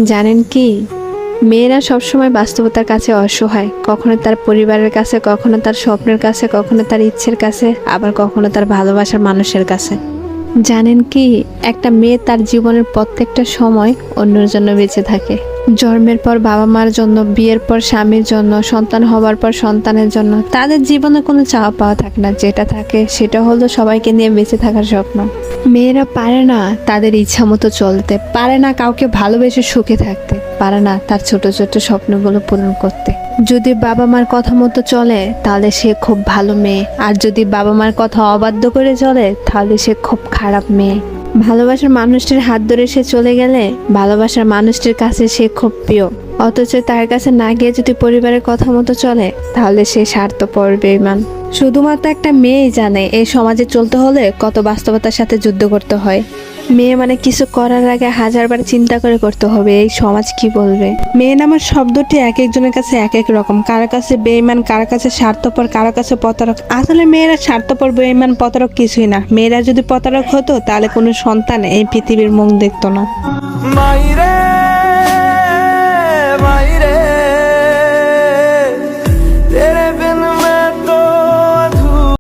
জানেন কি, মেয়েরা সবসময় বাস্তবতার কাছে অসহায়, কখনো তার পরিবারের কাছে, কখনো তার স্বপ্নের কাছে, কখনো তার ইচ্ছের কাছে, আবার কখনো তার ভালোবাসার মানুষের কাছে। জানেন কি, একটা মেয়ে তার জীবনের প্রত্যেকটা সময় অন্যের জন্য বেঁচে থাকে। জন্মের পর বাবা মার জন্য, বিয়ের পর স্বামীর জন্য, সন্তান হবার পর সন্তানের জন্য। তাদের জীবনে কোনো চাওয়া পাওয়া থাকে না, যেটা থাকে সেটা হলো সবাইকে নিয়ে বেঁচে থাকার স্বপ্ন। মেয়েরা পারে না তাদের ইচ্ছা মতো চলতে, পারে না কাউকে ভালোবেসে সুখে থাকতে, পারে না তার ছোট ছোট স্বপ্নগুলো পূরণ করতে। যদি বাবা মার কথা মতো চলে তাহলে সে খুব ভালো মেয়ে, আর যদি বাবা মার কথা অবাধ্য করে চলে তাহলে সে খুব খারাপ মেয়ে। ভালোবাসার মানুষটির হাত ধরে সে চলে গেলে ভালোবাসার মানুষটির কাছে সে খুব প্রিয়, অথচ তার কাছে না গিয়ে যদি পরিবারের কথা মতো চলে তাহলে সে স্বার্থপর, বেঈমান। শুধুমাত্র একটা মেয়েই জানে এই সমাজে চলতে হলে কত বাস্তবতার সাথে যুদ্ধ করতে হয়। মেয়ে মানে কিছু করার আগে হাজারবার চিন্তা করে করতে হবে এই সমাজ কি বলবে। মেয়ে নামের শব্দটি এক একজনের কাছে এক এক রকম, কারো কাছে বেঈমান, কারো কাছে স্বার্থপর, কারো কাছে প্রতারক। আসলে মেয়েরা স্বার্থপর, বেঈমান, প্রতারক কিছুই না। মেয়েরা যদি প্রতারক হতো তাহলে কোনো সন্তান এই পৃথিবীর মুখ দেখতো না।